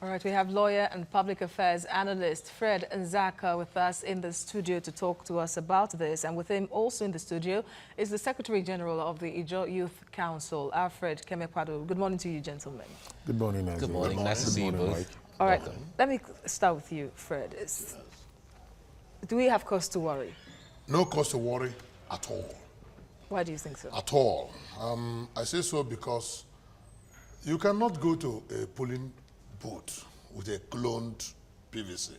All right, we have lawyer and public affairs analyst Fred Nzaka with us in the studio to talk to us about this. And with him also in the studio is the Secretary General of the Ijaw Youth Council, Alfred Kemekpado. Good morning to you, gentlemen. Good morning, Nancy. Good morning. Nice to see you both. All right, let me start with you, Fred. Do we have cause to worry? No cause to worry at all. Why do you think so? At all. I say so because you cannot go to a polling booth with a cloned PVC.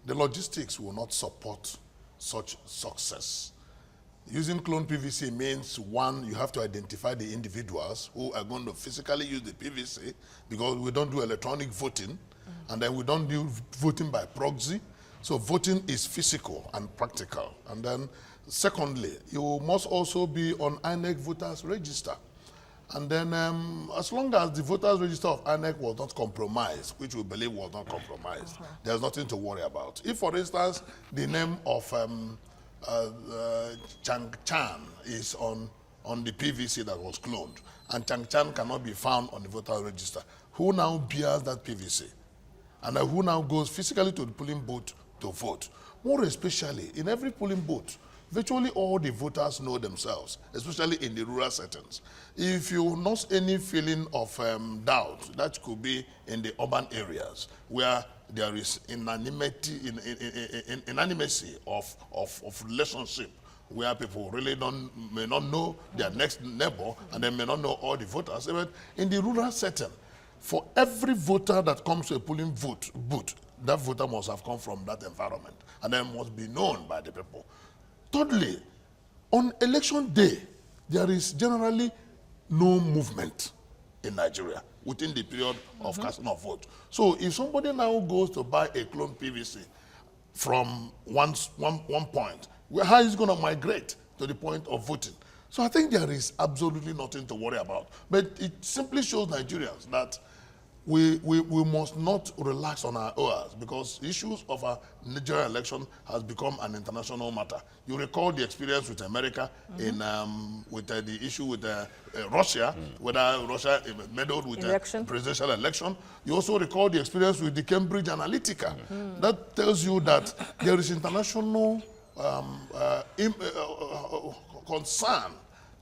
The logistics will not support such success. Using cloned PVC means, one, you have to identify the individuals who are going to physically use the PVC, because we don't do electronic voting, and then we don't do voting by proxy. So voting is physical and practical. And then secondly, you must also be on INEC voters register. And then as long as the voters register of INEC was not compromised, which we believe was not compromised, there's nothing to worry about. If, for instance, the name of Chang Chan is on the PVC that was cloned, and Chang Chan cannot be found on the voter register, who now bears that PVC? And who now goes physically to the polling booth to vote? More especially, in every polling booth, virtually all the voters know themselves, especially in the rural settings. If you notice any feeling of doubt, that could be in the urban areas where there is inanimacy of relationship, where people really may not know their next neighbor, and they may not know all the voters. But in the rural setting, for every voter that comes to a polling booth, that voter must have come from that environment, and then must be known by the people. Thirdly, on election day, there is generally no movement in Nigeria within the period of casting of vote. So if somebody now goes to buy a clone PVC from one point, how is it going to migrate to the point of voting? So I think there is absolutely nothing to worry about. But it simply shows Nigerians that we must not relax on our oars, because issues of our Nigerian election has become an international matter. You recall the experience with America in with the issue with Russia, whether Russia meddled with the presidential election. You also recall the experience with the Cambridge Analytica. That tells you that there is international concern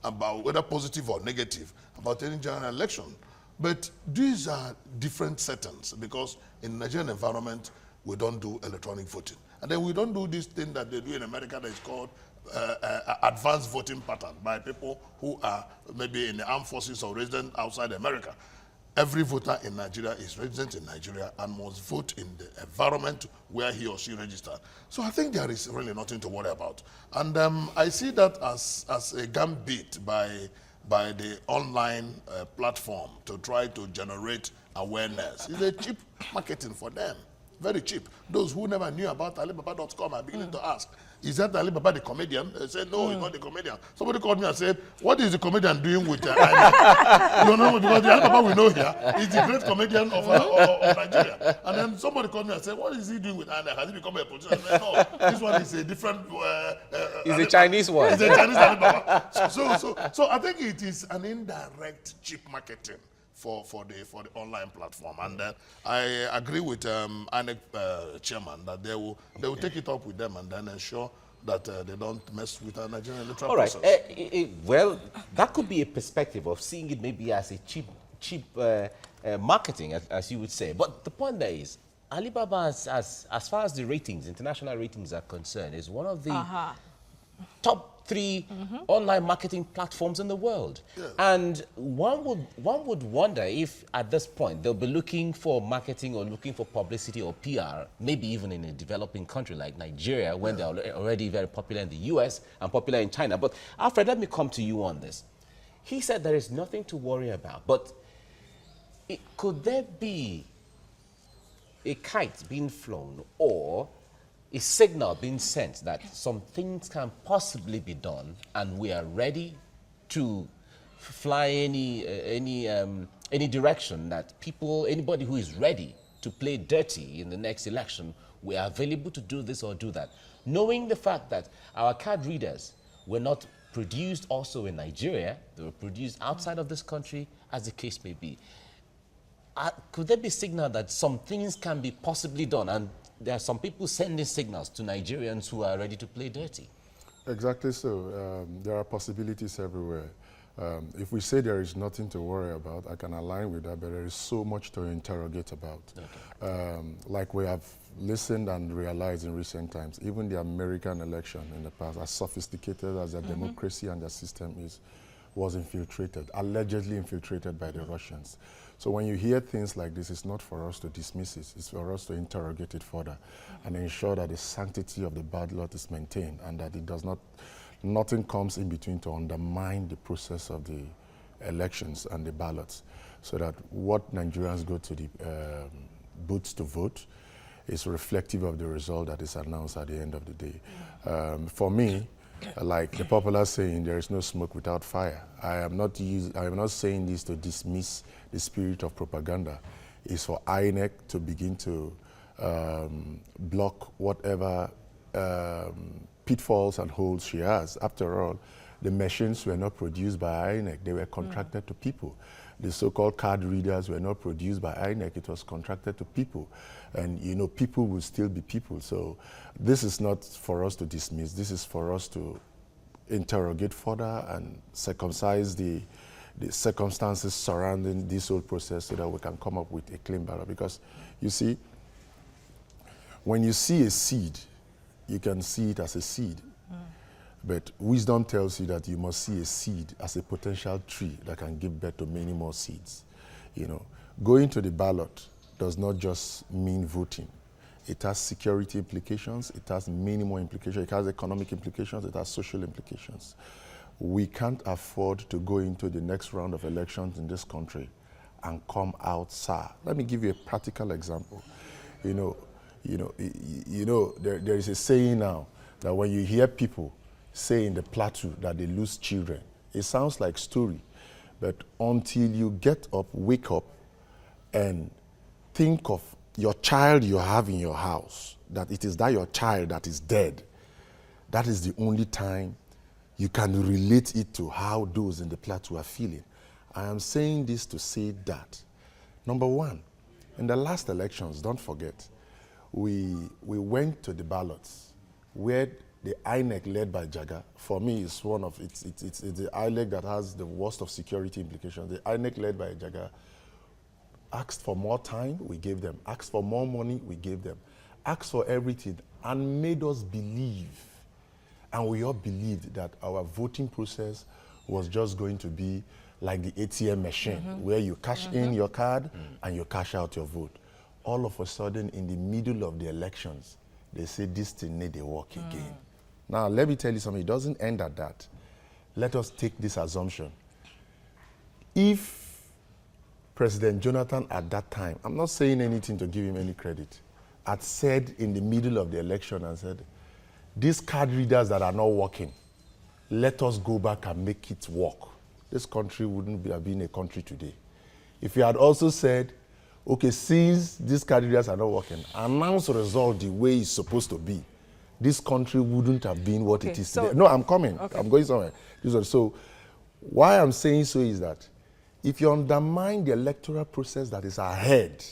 about whether positive or negative about any general election. But these are different settings, because in the Nigerian environment, we don't do electronic voting. And then we don't do this thing that they do in America that is called advanced voting pattern by people who are maybe in the armed forces or resident outside America. Every voter in Nigeria is resident in Nigeria and must vote in the environment where he or she registered. So I think there is really nothing to worry about. And I see that as a gambit by the online platform to try to generate awareness. It's a cheap marketing for them, very cheap. Those who never knew about Alibaba.com are beginning to ask, is that Alibaba the comedian? They said, no, he's not the comedian. Somebody called me and said, what is the comedian doing with INEC? You know, because the Alibaba we know here is the great comedian of Nigeria. And then somebody called me and said, what is he doing with INEC? Has he become a politician? I said, no, this one is a different... it's a Chinese one. It's a Chinese Alibaba. So I think it is an indirect cheap marketing for the online platform, and I agree with INEC chairman that they will take it up with them and then ensure that they don't mess with our Nigerian electoral process. Well, that could be a perspective of seeing it maybe as a cheap marketing, as you would say. But the point there is, Alibaba, as far as the ratings, international ratings are concerned, is one of the top 3 online marketing platforms in the world. Yeah. And one would wonder if at this point they'll be looking for marketing or looking for publicity or PR, maybe even in a developing country like Nigeria, when they're already very popular in the US and popular in China. But Alfred, let me come to you on this. He said there is nothing to worry about, but could there be a kite being flown or a signal being sent that some things can possibly be done, and we are ready to fly any direction that anybody who is ready to play dirty in the next election, we are available to do this or do that, knowing the fact that our card readers were not produced also in Nigeria, they were produced outside of this country, as the case may be. could there be signal that some things can be possibly done, and there are some people sending signals to Nigerians who are ready to play dirty? Exactly so. There are possibilities everywhere. If we say there is nothing to worry about, I can align with that, but there is so much to interrogate about. Okay. Like we have listened and realized in recent times, even the American election in the past, as sophisticated as their democracy and their system is, was infiltrated, allegedly infiltrated by the Russians. So when you hear things like this, it's not for us to dismiss it, it's for us to interrogate it further and ensure that the sanctity of the ballot is maintained and that it does not, nothing comes in between to undermine the process of the elections and the ballots, so that what Nigerians go to the booths to vote is reflective of the result that is announced at the end of the day. For me, like the popular saying, there is no smoke without fire. I am not saying this to dismiss the spirit of propaganda. It's for INEC to begin to block whatever pitfalls and holes she has. After all, the machines were not produced by INEC. They were contracted to people. The so-called card readers were not produced by INEC. It was contracted to people. And, you know, people will still be people. So this is not for us to dismiss. This is for us to interrogate further and circumcise the circumstances surrounding this whole process so that we can come up with a clean ballot. Because, you see, when you see a seed, you can see it as a seed. But wisdom tells you that you must see a seed as a potential tree that can give birth to many more seeds. You know, going to the ballot does not just mean voting. It has security implications, it has many more implications, it has economic implications, it has social implications. We can't afford to go into the next round of elections in this country and come out sour. Let me give you a practical example. There is a saying now that when you hear people say in the plateau that they lose children, it sounds like story, but until you get up, wake up, and think of your child you have in your house, that it is that your child that is dead, that is the only time you can relate it to how those in the plateau are feeling. I am saying this to say that, number one, in the last elections, don't forget, we went to the ballots where the INEC led by Jaga, for me, is one of it's the INEC that has the worst of security implications. The INEC led by Jaga asked for more time, we gave them. Asked for more money, we gave them. Asked for everything and made us believe, and we all believed that our voting process was just going to be like the ATM machine, where you cash in your card and you cash out your vote. All of a sudden, in the middle of the elections, they say this thing need a work again. Now, let me tell you something, it doesn't end at that. Let us take this assumption. If President Jonathan at that time, I'm not saying anything to give him any credit, had said in the middle of the election and said, these card readers that are not working, let us go back and make it work. This country wouldn't have been a country today. If he had also said, okay, since these card readers are not working, announce the result the way it's supposed to be, this country wouldn't have been what it is today. No, I'm coming. Okay. I'm going somewhere. So why I'm saying so is that if you undermine the electoral process that is ahead,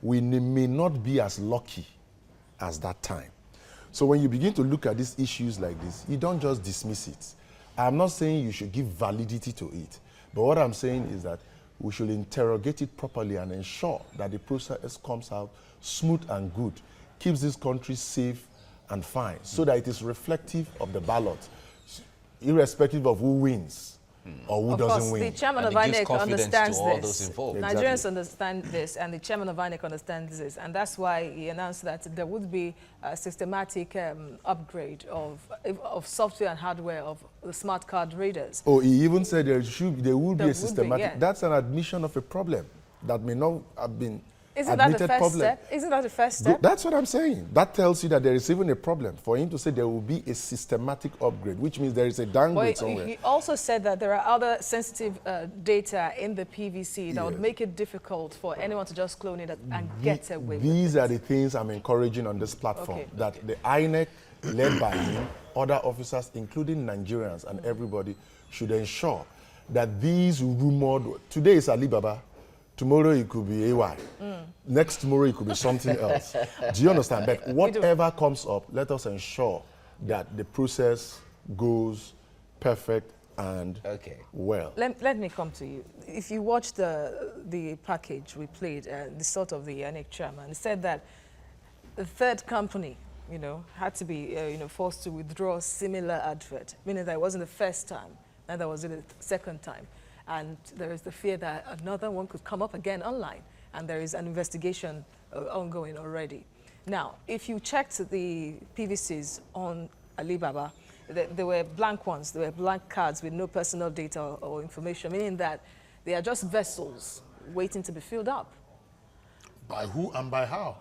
we may not be as lucky as that time. So when you begin to look at these issues like this, you don't just dismiss it. I'm not saying you should give validity to it, but what I'm saying is that we should interrogate it properly and ensure that the process comes out smooth and good, keeps this country safe and fine, so that it is reflective of the ballot, irrespective of who wins or who doesn't win. The chairman of INEC understands this. Exactly. Nigerians understand this, and the chairman of INEC understands this, and that's why he announced that there would be a systematic upgrade of software and hardware of the smart card readers. Oh, he even said there would be a systematic. Yeah. That's an admission of a problem that may not have been. Isn't that the first step? Isn't that the first step? That's what I'm saying. That tells you that there is even a problem. For him to say there will be a systematic upgrade, which means there is a downgrade somewhere. He also said that there are other sensitive data in the PVC that would make it difficult for anyone to just clone it and get away with it. These are the things I'm encouraging on this platform, that the INEC, led by him, other officers, including Nigerians and everybody, should ensure that these rumored, today is Alibaba, Tomorrow it could be AY. Next tomorrow it could be something else. Do you understand? But whatever comes up, let us ensure that the process goes perfect and well. Let me come to you. If you watch the package we played, the sort of the INEC chairman, he said that the third company, had to be, forced to withdraw similar advert, meaning that it wasn't the first time, neither was it the second time. And there is the fear that another one could come up again online, and there is an investigation ongoing already. Now, if you checked the PVCs on Alibaba, there were blank ones, there were blank cards with no personal data or information, meaning that they are just vessels waiting to be filled up. By who and by how?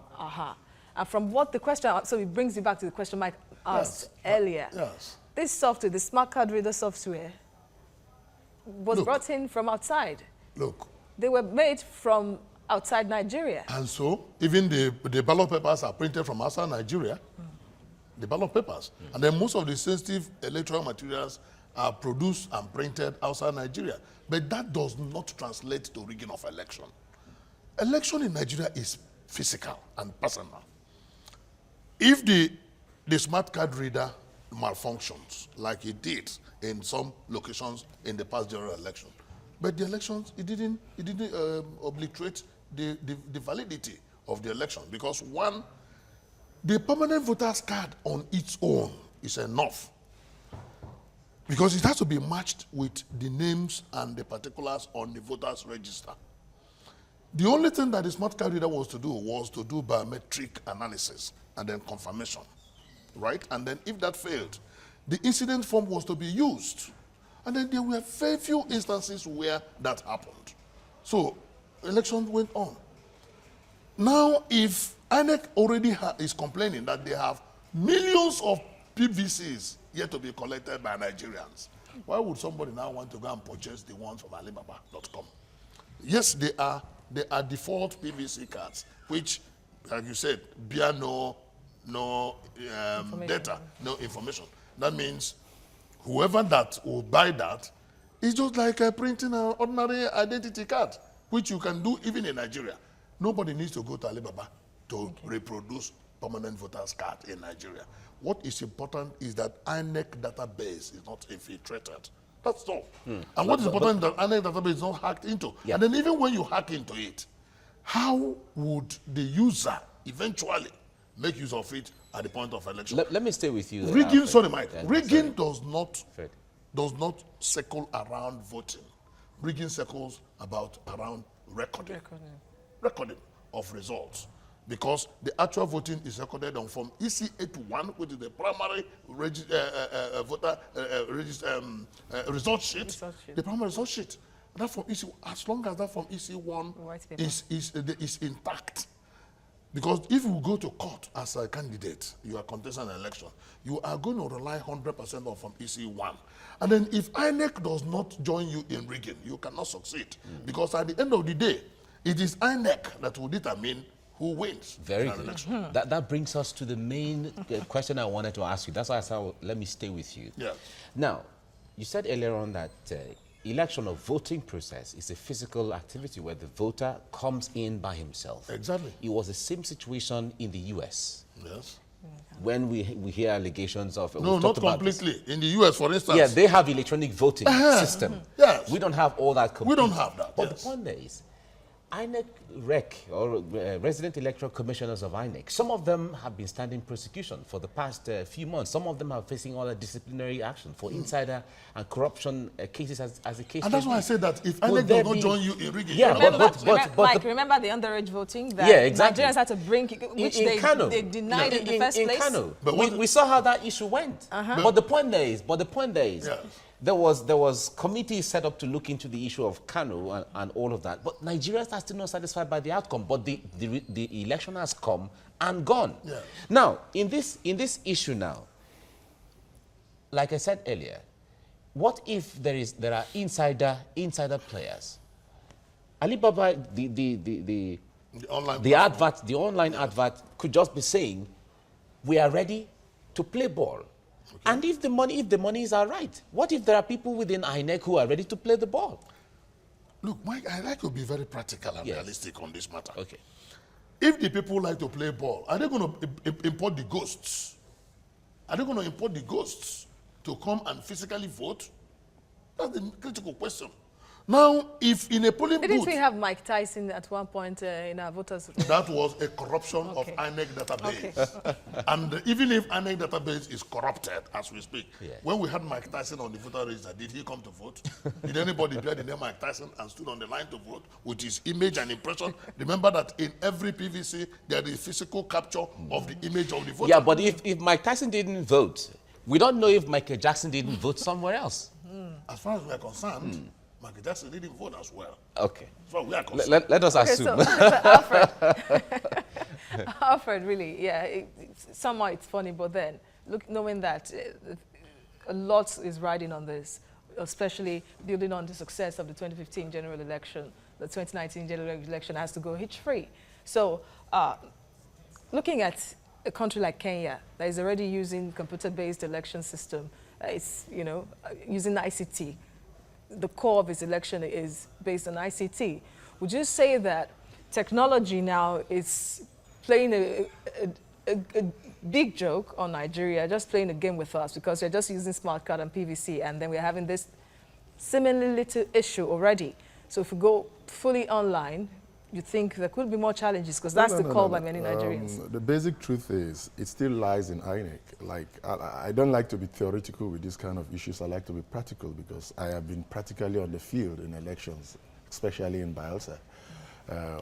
And from what the question, so it brings you back to the question Mike asked earlier. Yes. This software, the smart card reader software, was brought in from outside. Look. They were made from outside Nigeria. And so, even the ballot papers are printed from outside Nigeria. The ballot papers. And then most of the sensitive electoral materials are produced and printed outside Nigeria. But that does not translate to rigging of election. Election in Nigeria is physical and personal. If the smart card reader malfunctions, like it did in some locations in the past general election, but the elections, it didn't obliterate the validity of the election, because one, the permanent voter's card on its own is enough, because it has to be matched with the names and the particulars on the voter's register. The only thing that the smart card reader was to do biometric analysis and then confirmation, right? And then if that failed, the incident form was to be used. And then there were very few instances where that happened. So election went on. Now, if INEC already is complaining that they have millions of PVCs yet to be collected by Nigerians, why would somebody now want to go and purchase the ones from Alibaba.com? Yes, they are default PVC cards, which, like you said, bear no data, no information. That means whoever that will buy that is just like printing an ordinary identity card, which you can do even in Nigeria. Nobody needs to go to Alibaba to reproduce permanent voters card in Nigeria. What is important is that INEC database is not infiltrated. That's all. And what is important is that INEC database is not hacked into. And then even when you hack into it, how would the user eventually make use of it at the point of election? Let me stay with you. Rigging, sorry, Mike. Rigging does not circle around voting. Rigging circles around recording of results. Because the actual voting is recorded on Form EC81, which is the primary voter result sheet. The primary result sheet. That form EC, as long as that Form EC1 is intact. Because if you go to court as a candidate, you are contesting an election, you are going to rely 100% on Form EC1. And then if INEC does not join you in rigging, you cannot succeed. Because at the end of the day, it is INEC that will determine who wins. Very good. That brings us to the main question I wanted to ask you. That's why I said, let me stay with you. Yeah. Now, you said earlier on that election or voting process is a physical activity where the voter comes in by himself. Exactly. It was the same situation in the U.S. Yes. When we hear allegations of... No, not completely. In the U.S., for instance... Yeah, they have electronic voting system. Yes. We don't have all that complete. We don't have that, But the point there is, INEC REC, or Resident Electoral Commissioners of INEC, some of them have been standing prosecution for the past few months. Some of them are facing all the disciplinary action for insider and corruption cases as a case. And that's why I said that if INEC does not join you in rigging... Yeah, remember the underage voting that exactly. Nigerians had to bring, which they denied in the first place? Kano. But we saw how that issue went. But the point there is, there was committees set up to look into the issue of Kano and all of that. But Nigerians are still not satisfied by the outcome. But the election has come and gone. Yeah. Now, in this issue now, like I said earlier, what if there are insider players? Alibaba, the online advert could just be saying, we are ready to play ball. Okay. And if the monies are right, what if there are people within INEC who are ready to play the ball? Look, Mike, I like to be very practical and Yes. realistic on this matter. Okay. If the people like to play ball, are they going to import the ghosts? Are they going to import the ghosts to come and physically vote? That's the critical question. Now, if in a polling Didn't booth, we have Mike Tyson at one point in our voters? that was a corruption Okay. of INEC database. And even if INEC database is corrupted as we speak, when we had Mike Tyson on the voter register, did he come to vote? Did anybody bear the name Mike Tyson and stood on the line to vote with his image and impression? Remember that in every PVC, there is physical capture of the image of the voter. Yeah, but if Mike Tyson didn't vote, we don't know if Michael Jackson didn't vote somewhere else. As far as we are concerned, Michael Jackson didn't vote as well. Okay. As far as we are concerned. Let us Okay, assume. so Alfred, Alfred, really, yeah, somehow it's funny, but then, look, knowing that a lot is riding on this, especially building on the success of the 2015 general election, the 2019 general election has to go hitch-free. So, looking at a country like Kenya that is already using computer-based election system, it's, you know, using ICT. The core of its election is based on ICT. Would you say that technology now is playing a big joke on Nigeria, just playing a game with us because they're just using smart card and PVC, and then we're having this seemingly little issue already? So if we go fully online, you think there could be more challenges because that's the call by many Nigerians. The basic truth is it still lies in INEC. Like, I don't like to be theoretical with these kind of issues. I like to be practical because I have been practically on the field in elections, especially in Bayelsa.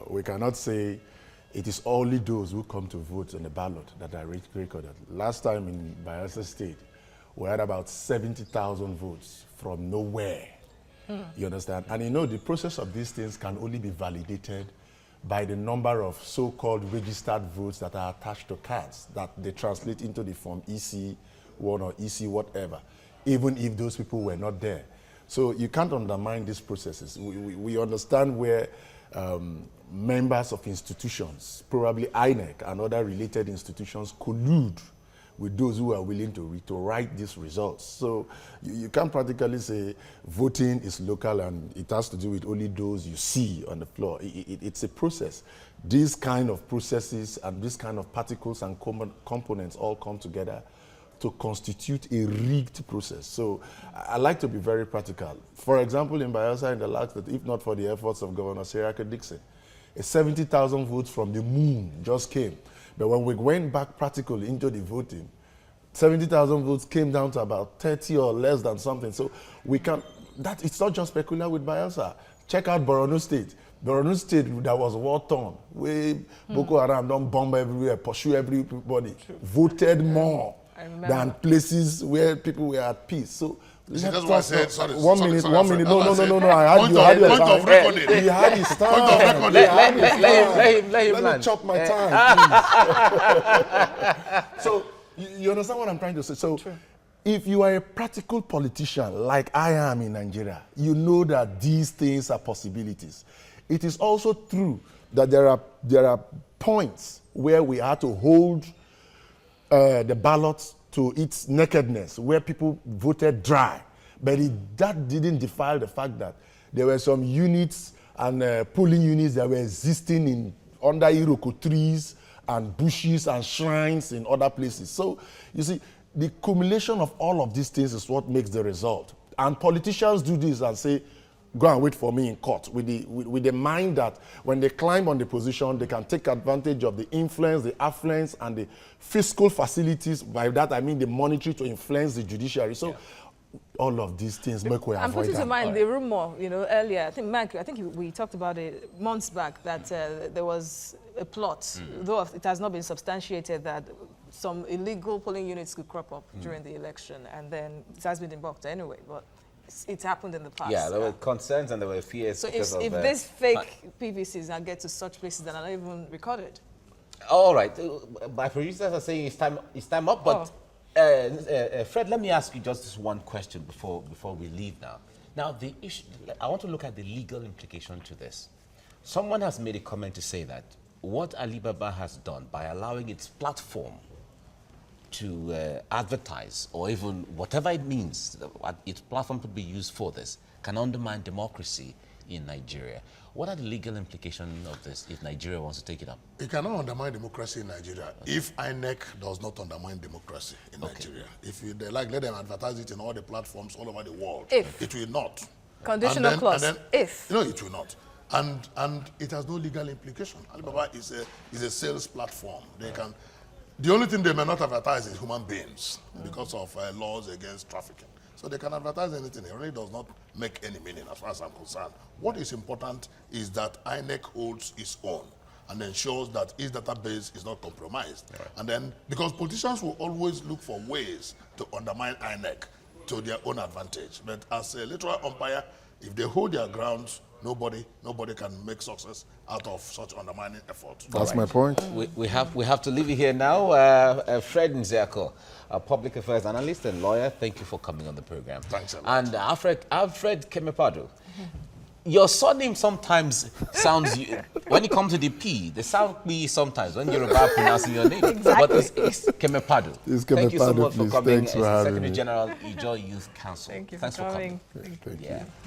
We cannot say it is only those who come to vote on the ballot that are recorded. Last time in Bayelsa State, we had about 70,000 votes from nowhere. You understand? And you know, the process of these things can only be validated by the number of so-called registered votes that are attached to cards that they translate into the form EC1 or EC whatever, even if those people were not there. So you can't undermine these processes. We understand where members of institutions, probably INEC and other related institutions, collude with those who are willing to write these results. So you can't practically say voting is local and it has to do with only those you see on the floor. It's a process. These kind of processes and these kind of particles and components all come together to constitute a rigged process. So I like to be very practical. For example, in Bayelsa, in the last, if not for the efforts of Governor Seriake Dixon, 70,000 votes from the moon just came. But when we went back practically into the voting, 70,000 votes came down to about 30 or less than something. So we can, it's not just peculiar with Bayelsa. Check out Borno State. Borno State that was war-torn, where Boko Haram don't bomb everywhere, pursue everybody, voted more than places where people were at peace. So that's why I said, sorry. One minute. No, I had Point of reckoning. He had his time. Point of reckoning. Let him Let land. me chop my time, please. So, you understand what I'm trying to say? So, if you are a practical politician, like I am in Nigeria, you know that these things are possibilities. It is also true that there are points where we had to hold the ballots to its nakedness, where people voted dry. But that didn't defile the fact that there were some units and polling units that were existing under Iroko trees and bushes and shrines in other places. So, you see, the accumulation of all of these things is what makes the result. And politicians do this and say, go and wait for me in court, with the mind that when they climb on the position, they can take advantage of the influence, the affluence, and the fiscal facilities. By that, I mean the monetary to influence the judiciary. So all of these things make we avoid. I'm putting to mind the rumor, you know, earlier. I think, Mike, we talked about it months back that there was a plot, though it has not been substantiated, that some illegal polling units could crop up during the election, and then it has been debunked anyway. But it's happened in the past. Yeah, there were concerns and there were fears. So if these fake PVCs now get to such places that are not even recorded. All right, my producers are saying it's time up, but Fred, let me ask you just this one question before we leave now. Now, the issue, I want to look at the legal implication to this. Someone has made a comment to say that what Alibaba has done by allowing its platform to advertise, or even whatever it means, its platform to be used for this, can undermine democracy in Nigeria. What are the legal implications of this if Nigeria wants to take it up? It cannot undermine democracy in Nigeria if INEC does not undermine democracy in Nigeria. If they like, let them advertise it in all the platforms all over the world. If. It will not. Conditional clause. If. No, it will not. And it has no legal implication. Alibaba is a sales platform. They can. The only thing they may not advertise is human beings because of laws against trafficking. So they can advertise anything. It really does not make any meaning as far as I'm concerned. What is important is that INEC holds its own and ensures that its database is not compromised. Right. And then, because politicians will always look for ways to undermine INEC to their own advantage. But as a electoral umpire, if they hold their grounds, nobody can make success out of such undermining effort. That's my point. We have to leave it here now. Fred Nzeko, a public affairs analyst and lawyer, thank you for coming on the program. Thanks a lot. And Alfred Kemepado, your surname sometimes sounds, when you come to the P, they sound me sometimes when you're about pronouncing your name. Exactly. But it's Kemepado. It's Thank you so Kemepado, much for please. coming Thanks as for having Secretary me. General, Ijaw Youth Council. Thank you Thanks for coming. coming. Thank you. Yeah.